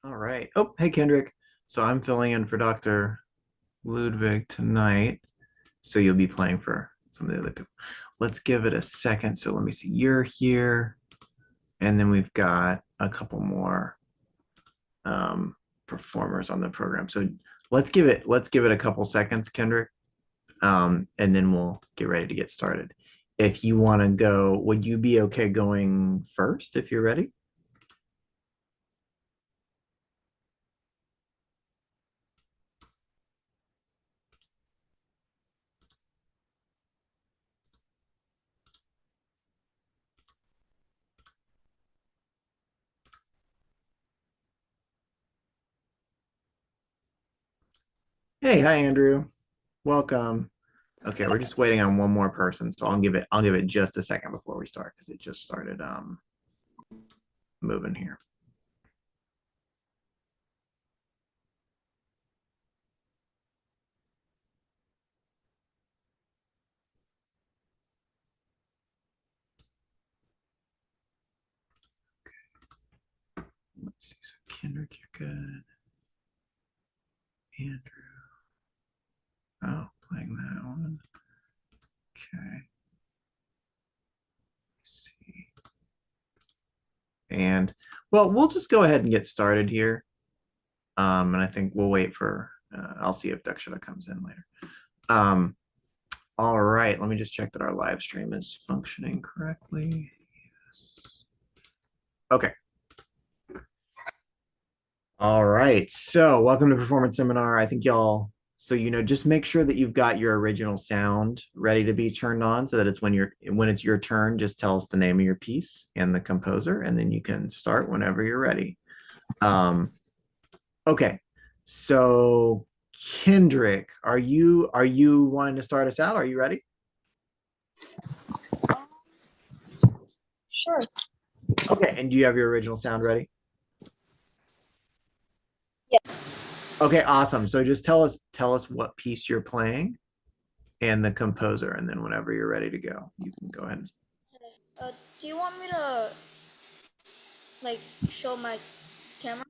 All right. Oh, hey, Kendrick. So I'm filling in for Dr. Ludwig tonight. So you'll be playing for some of the other people. Let's give it a second. So let me see. You're here. And then we've got a couple more um, performers on the program. So let's give it a couple seconds, Kendrick. And then we'll get ready to get started. If you want to go, would you be okay going first if you're ready? Hey, hi Andrew. Welcome. Okay, we're just waiting on one more person, so I'll give it just a second before we start because it just started moving here. Let's see. So Kendrick, you're good. Andrew. Oh, playing that one. Okay. Let's see. And well, we'll just go ahead and get started here. And I think we'll wait for I'll see if Dakshita comes in later. Um, all right, let me just check that our live stream is functioning correctly. Yes. Okay. All right. So, welcome to Performance Seminar. I think y'all, so just make sure that you've got your original sound ready to be turned on so that it's when it's your turn, just tell us the name of your piece and the composer, and then you can start whenever you're ready. Um, okay. So, Kendrick, are you wanting to start us out? Are you ready? Sure. Okay. And do you have your original sound ready? Yes. Okay, awesome. So just tell us what piece you're playing and the composer, and then whenever you're ready to go, you can go ahead and. Do you want me to like show my camera?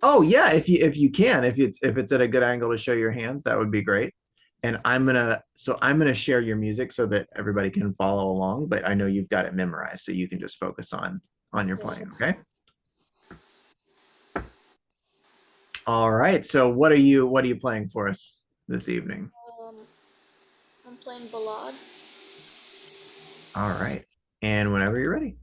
Oh yeah, if you can, if it's at a good angle to show your hands, that would be great. And I'm gonna share your music so that everybody can follow along, but I know you've got it memorized, so you can just focus on your Okay. playing, okay? All right. So what are you playing for us this evening? Um, I'm playing ballad. All right. And whenever you're ready.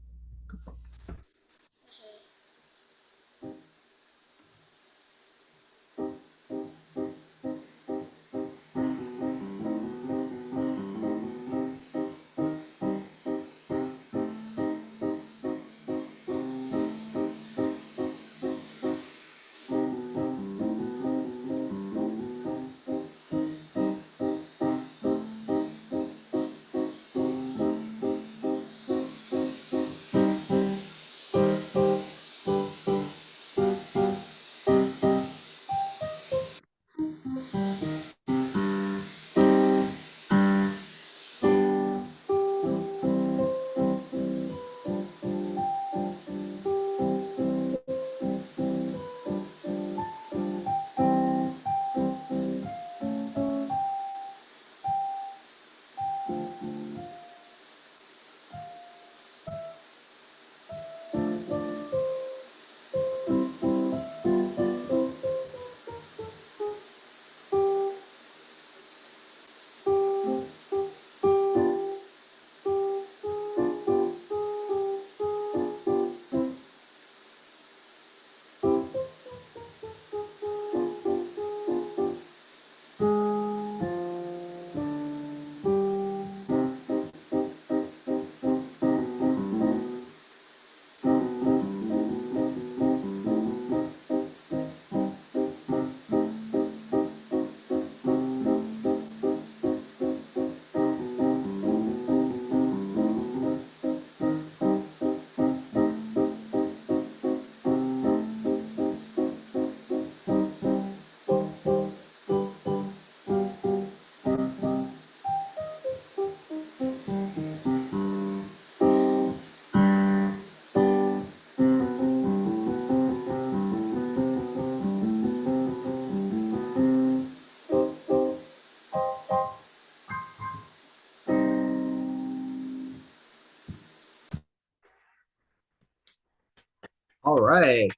All right.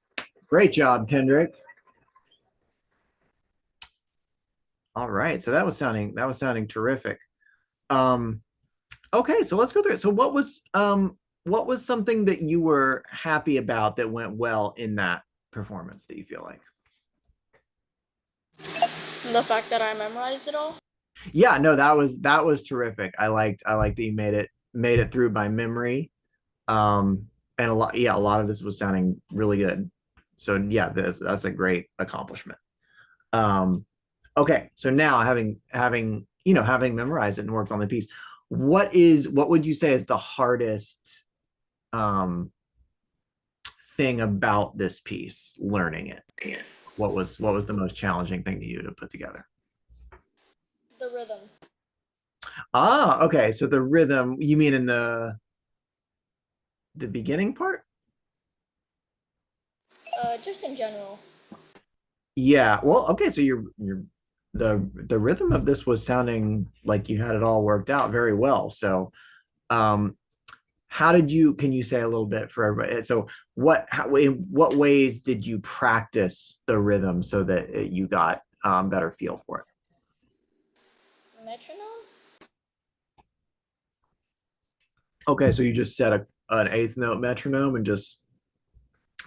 Great job, Kendrick. All right. So that was sounding terrific. Um, okay, so let's go through it. So what was something that you were happy about that went well in that performance that you feel like? The fact that I memorized it all. Yeah, no, that was terrific. I liked that you made it through by memory. And a lot of this was sounding really good. So yeah, that's a great accomplishment. Um, okay, so now having memorized it and worked on the piece, what would you say is the hardest um thing about this piece, learning it? What was the most challenging thing to you to put together? The rhythm. Ah, okay. So the rhythm, you mean in the beginning part? Just in general. Yeah. Well, okay. So the rhythm of this was sounding like you had it all worked out very well. So, um, how did you? Can you say a little bit for everybody? So, in what ways did you practice the rhythm so that you got better feel for it? Metronome. Okay, so you just set an eighth note metronome and just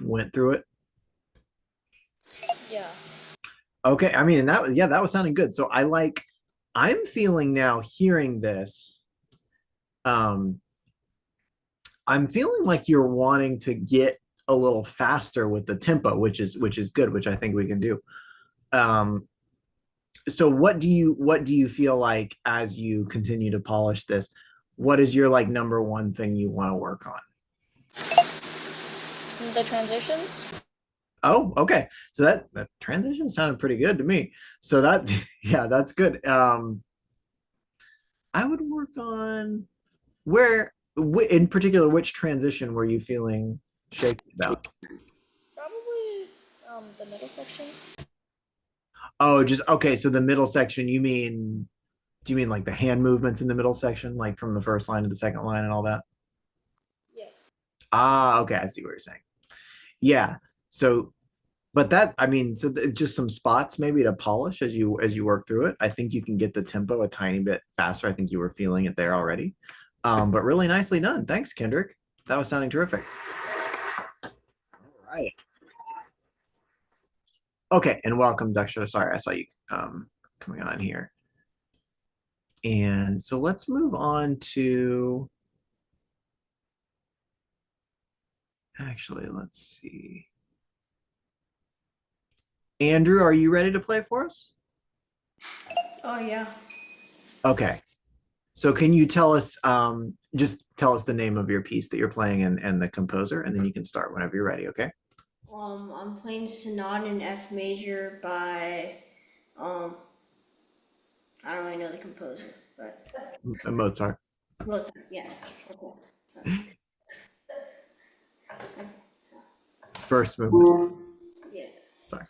went through it. Yeah. Okay, I mean, that was sounding good. So I'm feeling now hearing this. Um, I'm feeling like you're wanting to get a little faster with the tempo, which is good, which I think we can do. Um, so what do you feel like as you continue to polish this? What is your like number one thing you want to work on? The transitions. Oh, okay. So that transition sounded pretty good to me. So that yeah, that's good. I would work on in particular, which transition were you feeling shaky about? Probably the middle section. Oh, just okay. So the middle section, do you mean like the hand movements in the middle section, like from the first line to the second line and all that? Yes. Ah, okay. I see what you're saying. Yeah. So, but I mean, so just some spots maybe to polish as you work through it. I think you can get the tempo a tiny bit faster. I think you were feeling it there already. But really nicely done. Thanks, Kendrick. That was sounding terrific. All right. Okay, and welcome, Dexter. Sorry, I saw you coming on here. And so let's move on to actually, let's see. Andrew, are you ready to play for us? Oh yeah. Okay. So can you just tell us the name of your piece that you're playing and the composer, and then you can start whenever you're ready, okay? I'm playing Sonata in F major by um I don't really know the composer, but Mozart. Mozart. Yeah. Okay. So, okay. So, First movement. yeah. Sorry.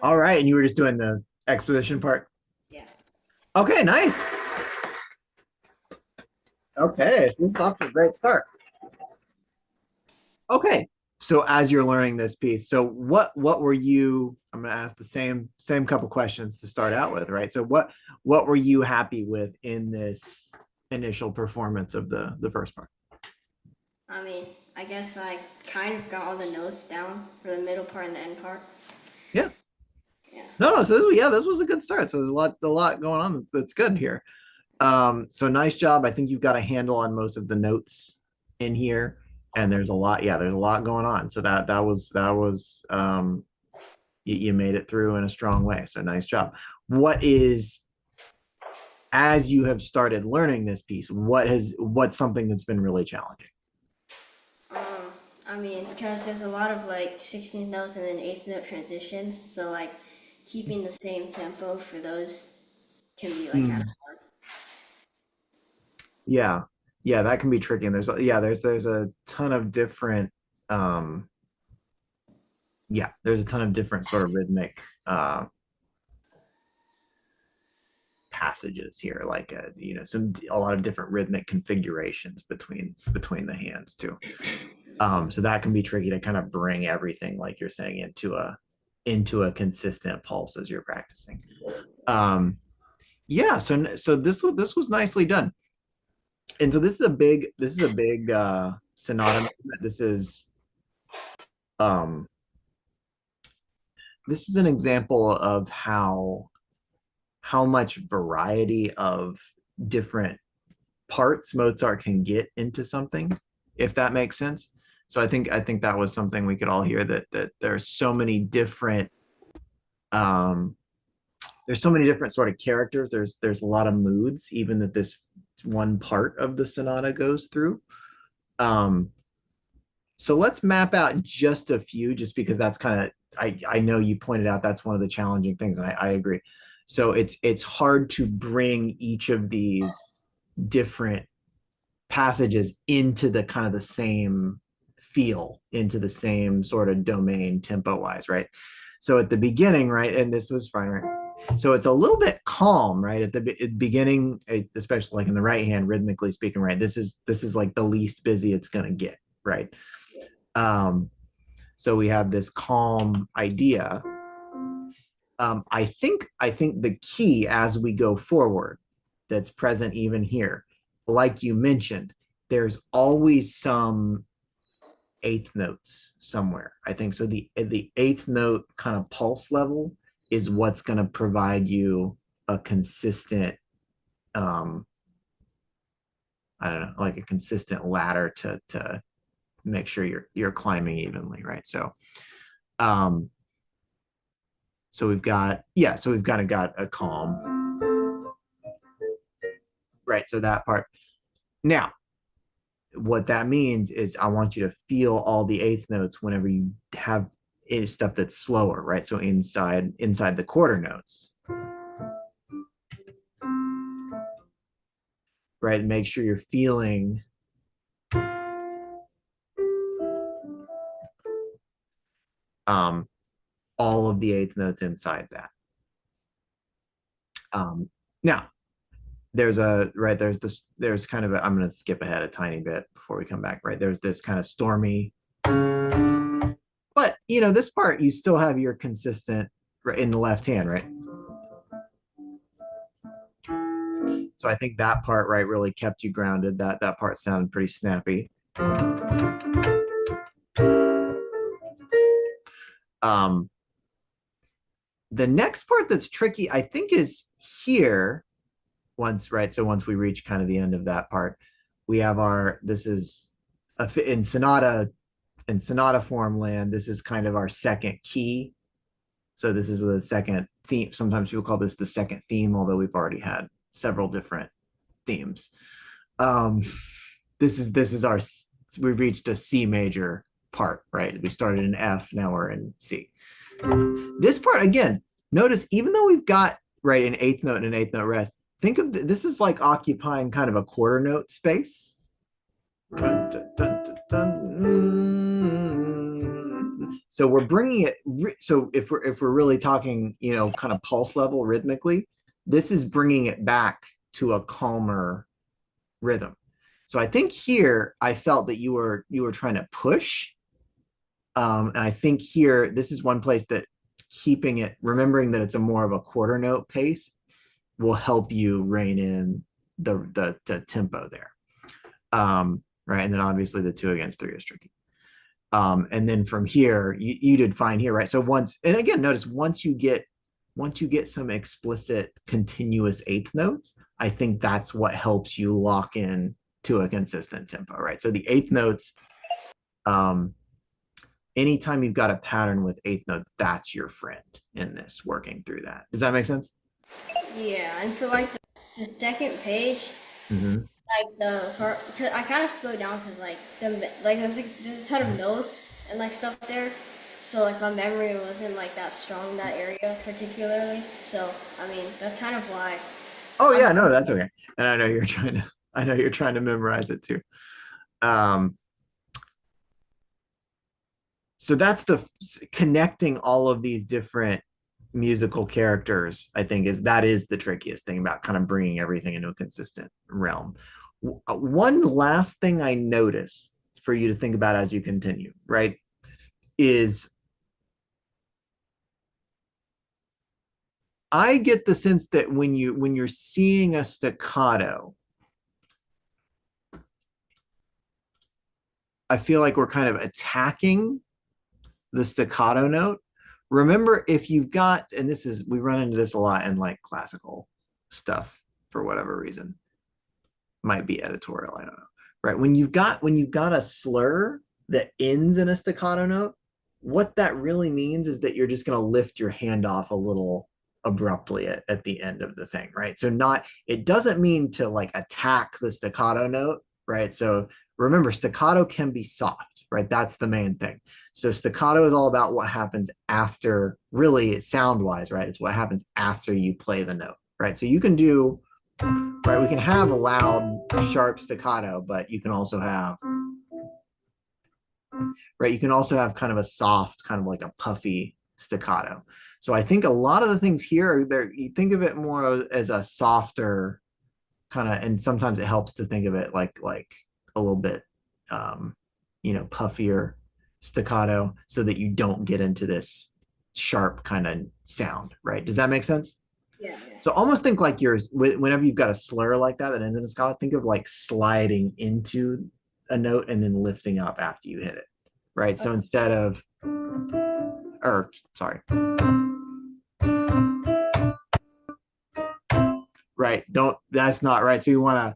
All right, and you were just doing the exposition part. Yeah. Okay, nice. Okay, so this is off to a great start. Okay, so as you're learning this piece, so what were you? I'm going to ask the same couple questions to start out with, right? So what were you happy with in this initial performance of the first part? I mean, I guess I kind of got all the notes down for the middle part and the end part. Yeah. Yeah. No, so this was a good start. So there's a lot going on that's good here. So nice job. I think you've got a handle on most of the notes in here, and there's a lot. Yeah, there's a lot going on. So that was you made it through in a strong way. So nice job. What is as you have started learning this piece? What's something that's been really challenging? Um, I mean, because there's a lot of like 16th notes and then eighth note transitions, so like keeping the same tempo for those can be like kind of Mm, hard. yeah, yeah, that can be tricky. And there's a ton of different um there's a ton of different sort of rhythmic passages here, like a lot of different rhythmic configurations between the hands too. So that can be tricky to kind of bring everything, like you're saying, into a consistent pulse as you're practicing. Um, yeah, so this was nicely done, and so this is a big sonata. This is um this is an example of how much variety of different parts Mozart can get into something, if that makes sense. So I think that was something we could all hear, that there's so many different um there's so many different sort of characters. There's a lot of moods, even that this one part of the sonata goes through. Um, so let's map out just a few, just because that's kind of I know you pointed out that's one of the challenging things, and I agree. So it's hard to bring each of these different passages into the kind of the same feel, into the same sort of domain tempo wise, right? So at the beginning, right, and this was fine, right? So it's a little bit calm, right, at the beginning, especially like in the right hand, rhythmically speaking, right? This is like the least busy it's gonna get, right? Um, so we have this calm idea. I think the key as we go forward, that's present even here, like you mentioned, there's always some eighth notes somewhere. I think so. The eighth note kind of pulse level is what's going to provide you a consistent, um, I don't know, like a consistent ladder to make sure you're climbing evenly, right? Um, so we've kind of got a calm, right? So that part. Now, what that means is I want you to feel all the eighth notes whenever you have stuff that's slower, right? So inside the quarter notes, right? Make sure you're feeling um, all of the eighth notes inside that. Now, there's kind of I'm going to skip ahead a tiny bit before we come back, right? There's this kind of stormy, but this part you still have your consistent right in the left hand, right? So I think that part, right, really kept you grounded. That part sounded pretty snappy. Um, the next part that's tricky, I think, is here. Once we reach kind of the end of that part, we have this is in sonata form land. This is kind of our second key. So this is the second theme. Sometimes people call this the second theme, although we've already had several different themes. Um, this is our we reached a C major part, right? We started in F, now we're in C. This part again, notice even though we've got right an eighth note and an eighth note rest, think of this is like occupying kind of a quarter note space. Dun, dun, dun, dun, dun. So we're bringing it. So if we're really talking, kind of pulse level rhythmically, this is bringing it back to a calmer rhythm. So I think here I felt that you were trying to push, and I think here this is one place that keeping it, remembering that it's a more of a quarter note pace, will help you rein in the tempo there. Right, and then obviously the 2 against 3 is tricky. And then from here, you did fine here, right? So once, and again, notice once you get some explicit continuous eighth notes, I think that's what helps you lock in to a consistent tempo, right? So the eighth notes, anytime you've got a pattern with eighth notes, that's your friend in this, working through that. Does that make sense? Yeah, and for like the second page, Mm-hmm. like the part, cause I kind of slowed down because there's a ton of notes and like stuff there, so like my memory wasn't like that strong in that area particularly. So I mean that's kind of why. Oh I'm yeah, no, that's okay. And I know you're trying to memorize it too. So that's the connecting all of these different musical characters. I think that is the trickiest thing about kind of bringing everything into a consistent realm. One last thing I noticed for you to think about as you continue, right, is I get the sense that when you're seeing a staccato, I feel like we're kind of attacking the staccato note. Remember, if you've got, and we run into this a lot in like classical stuff for whatever reason, might be editorial, I don't know. Right. When you've got a slur that ends in a staccato note, what that really means is that you're just going to lift your hand off a little abruptly at the end of the thing, right? So it doesn't mean to like attack the staccato note, right? So remember, staccato can be soft, right? That's the main thing. So staccato is all about what happens after, really sound wise, right? It's what happens after you play the note, right? So you can do, right, we can have a loud, sharp staccato, but you can also have, right, you can also have kind of a soft, kind of like a puffy staccato. So I think a lot of the things here, you think of it more as a softer kind of, and sometimes it helps to think of it like a little bit, puffier staccato, so that you don't get into this sharp kind of sound, right? Does that make sense? Yeah. So almost think like yours, whenever you've got a slur like that ends in a scala, think of like sliding into a note and then lifting up after you hit it, right? So instead of, or sorry, right? That's not right. So you want to,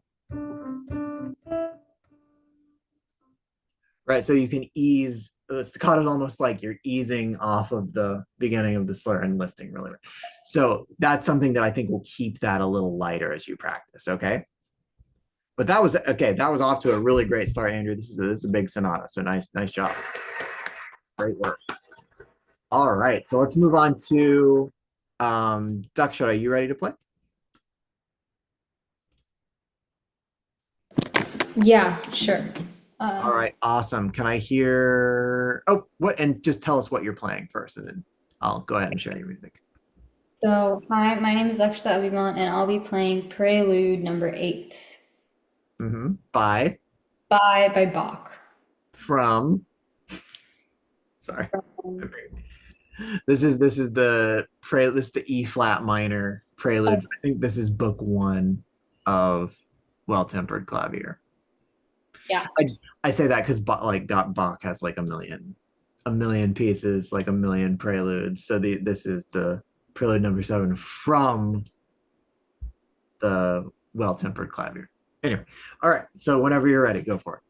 right? So you can ease, the staccato is almost like you're easing off of the beginning of the slur and lifting really. So that's something that I think will keep that a little lighter as you practice. Okay. But that was okay. That was off to a really great start, Andrew. This is a big sonata. So nice job. Great work. All right. So let's move on to Duckshot. Are you ready to play? Yeah, sure. All right, awesome. Can I hear? Oh, what? And just tell us what you're playing first, and then I'll go ahead and share your music. So, hi, my name is Lakshita Abhiman, and I'll be playing Prelude number 8 By by Bach. From. Sorry. Um, This is the This is the E flat minor prelude. I think this is book 1 of Well Tempered Clavier. Yeah. I say that because Bach has like a million pieces, like a million preludes. So this is the prelude number 7 from the Well Tempered Clavier. Anyway, all right. So whenever you're ready, go for it.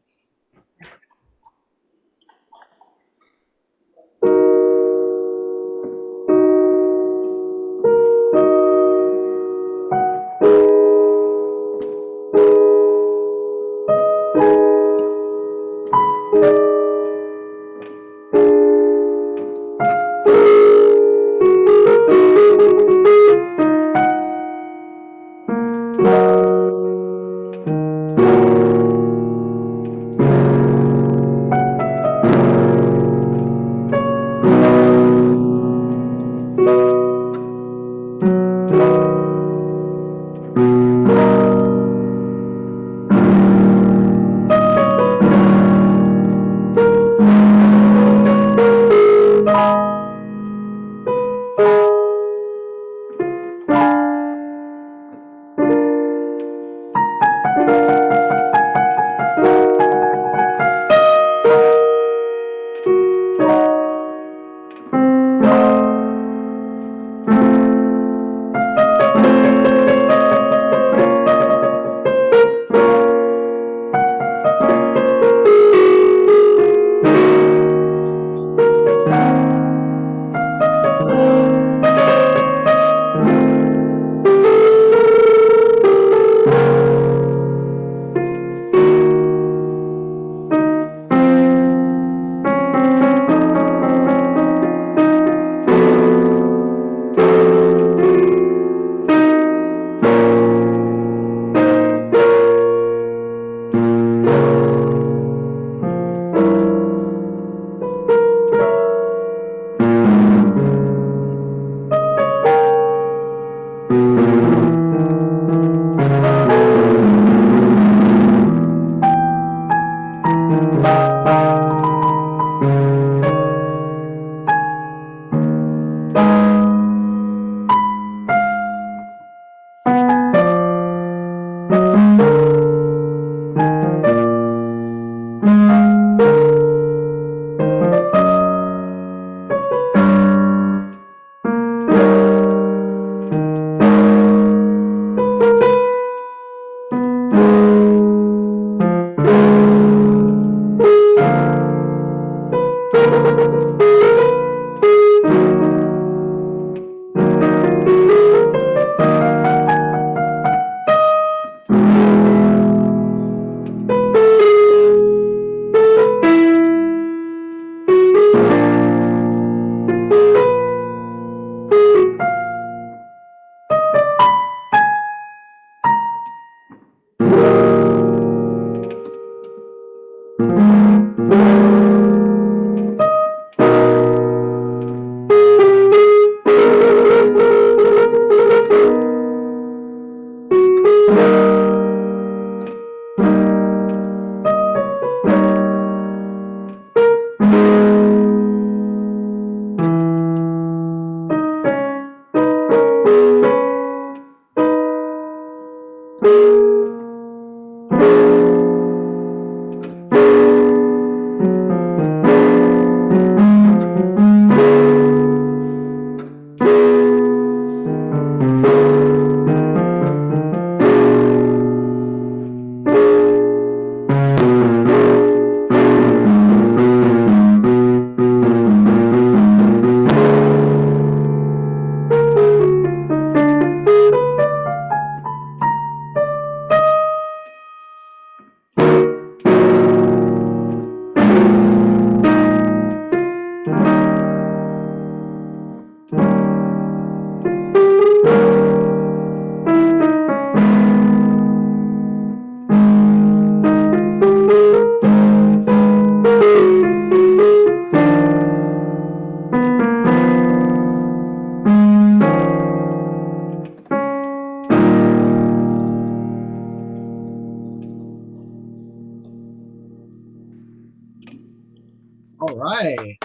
All right.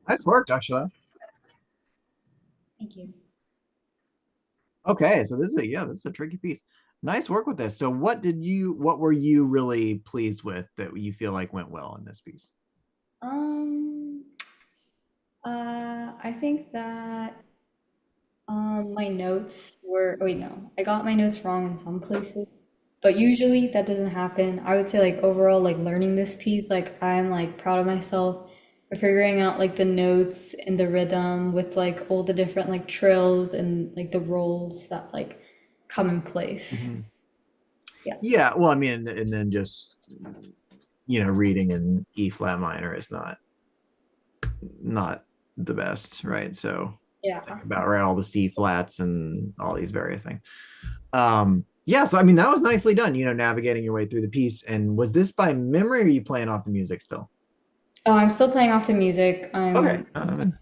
Nice work, Dakshila. Thank you. Okay, so this is this is a tricky piece. Nice work with this. So what were you really pleased with that you feel like went well in this piece? Um, I think that my notes were, oh wait, no, I got my notes wrong in some places, but usually that doesn't happen. I would say like overall, like learning this piece, like I'm like proud of myself for figuring out like the notes and the rhythm with like all the different like trills and like the rolls that like come in Mhm. place. Yeah. Yeah, well, I mean, and then just reading in E flat minor is not the best, right? So Yeah. think about right all the C flats and all these various things. Yeah, so I mean that was nicely done, navigating your way through the piece. And was this by memory or are you playing off the music still? Oh, I'm still playing off the music. Okay. I'm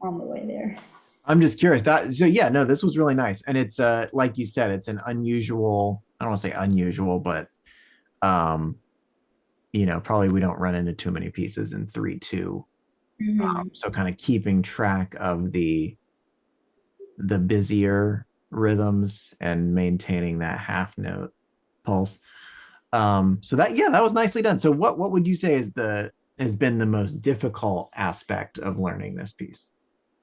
on the way there. I'm just curious. No, this was really nice. And it's like you said, it's an unusual, I don't want to say unusual, but um, probably we don't run into too many pieces in 3/2. Mhm. So kind of keeping track of the busier rhythms and maintaining that half note pulse. So that was nicely done. So what would you say has been the most difficult aspect of learning this piece?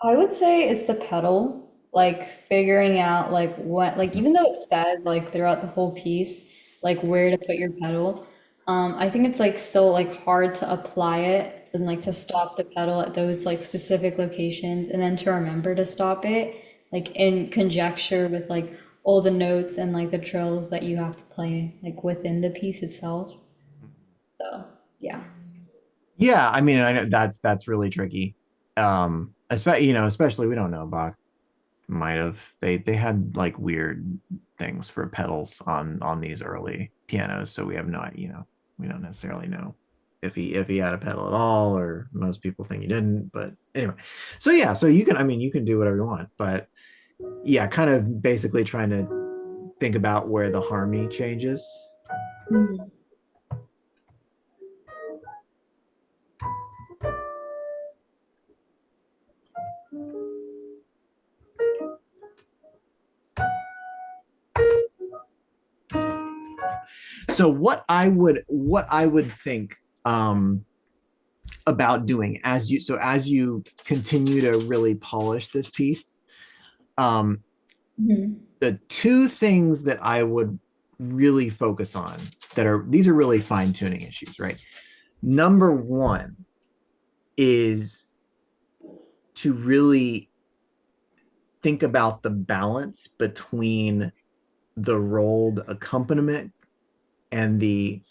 I would say it's the pedal, like figuring out like what, like even though it says like throughout the whole piece, like where to put your pedal, I think it's like still like hard to apply it and like to stop the pedal at those like specific locations and then to remember to stop it, like in conjecture with like all the notes and like the trills that you have to play like within the piece itself. So yeah. Yeah, I mean, I know that's really tricky. Especially we don't know. Bach might have they had like weird things for pedals on these early pianos, so we have not, we don't necessarily know if he had a pedal at all, or most people think he didn't. But anyway, so yeah, so you can do whatever you want, but yeah, kind of basically trying to think about where the harmony changes. Mhm. So what I would think about doing as you continue to really polish this piece, um Mhm. the two things that I would really focus on, these are really fine tuning issues, right? Number one is to really think about the balance between the rolled accompaniment and the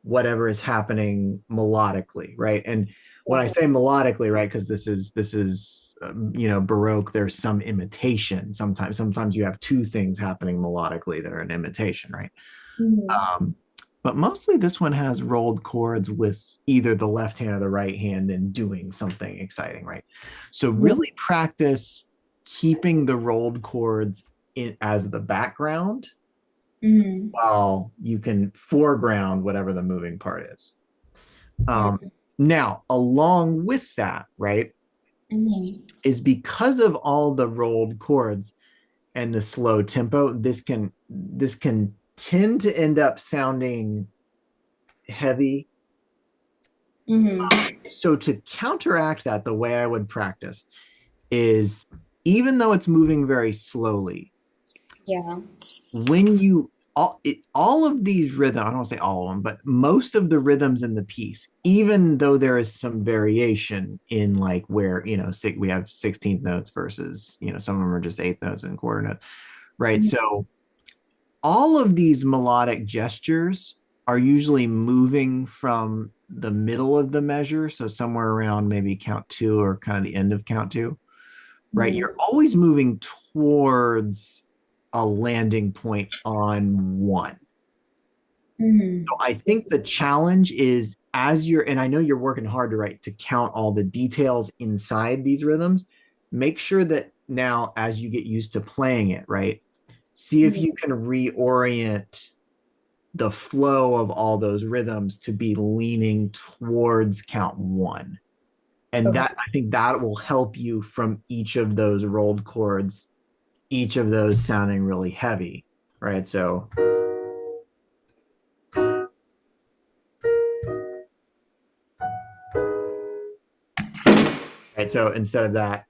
whatever is happening melodically, right? And when I say melodically, right, because this is Baroque, there's some imitation. Sometimes you have two things happening melodically that are an imitation, right? Mhm. um, but mostly this one has rolled chords with either the left hand or the right hand and doing something exciting, right? So Yeah. really practice keeping the rolled chords as the background Mhm. while you can foreground whatever the moving part is. Um, Okay. Now, along with that, right, Mhm. is because of all the rolled chords and the slow tempo, this can tend to end up sounding heavy. Mhm. So to counteract that, the way I would practice is, even though it's moving very slowly, Yeah. when you all of these rhythms, I don't want to say all of them, but most of the rhythms in the piece, even though there is some variation in like where, we have 16th notes versus, some of them are just eighth notes and quarter notes, right? Mhm. So all of these melodic gestures are usually moving from the middle of the measure, so somewhere around maybe count two or kind of the end of count two, right? Mhm. You're always moving towards a landing point on one. So Mhm. I think the challenge is, and I know you're working hard to count all the details inside these rhythms. Make sure that now, as you get used to playing it, right? See if Mhm. you can reorient the flow of all those rhythms to be leaning towards count one. And Okay. that, I think that will help you from each of those rolled chords, each of those sounding really heavy, right? So, right. So instead of that,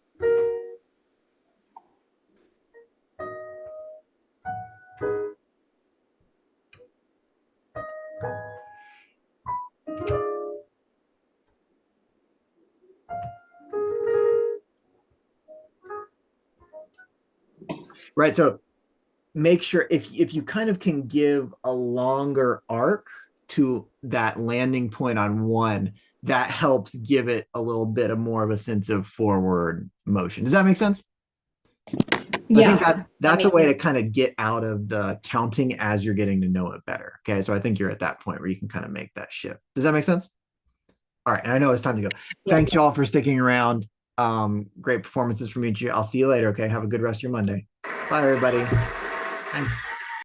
right. So make sure, if you kind of can give a longer arc to that landing point on one, that helps give it a little bit of more of a sense of forward motion. Does that make sense? I think Yeah. That that's a makes way to kind of get out of the counting as you're getting to know it better. Okay. So I think you're at that point where you can kind of make that shift. Does that make sense? All right. And I know it's time to go. yeah. Thanks y'all for sticking around. Great performances from each of you. I'll see you later. Okay. Have a good rest of your Monday. Bye, everybody. Thanks.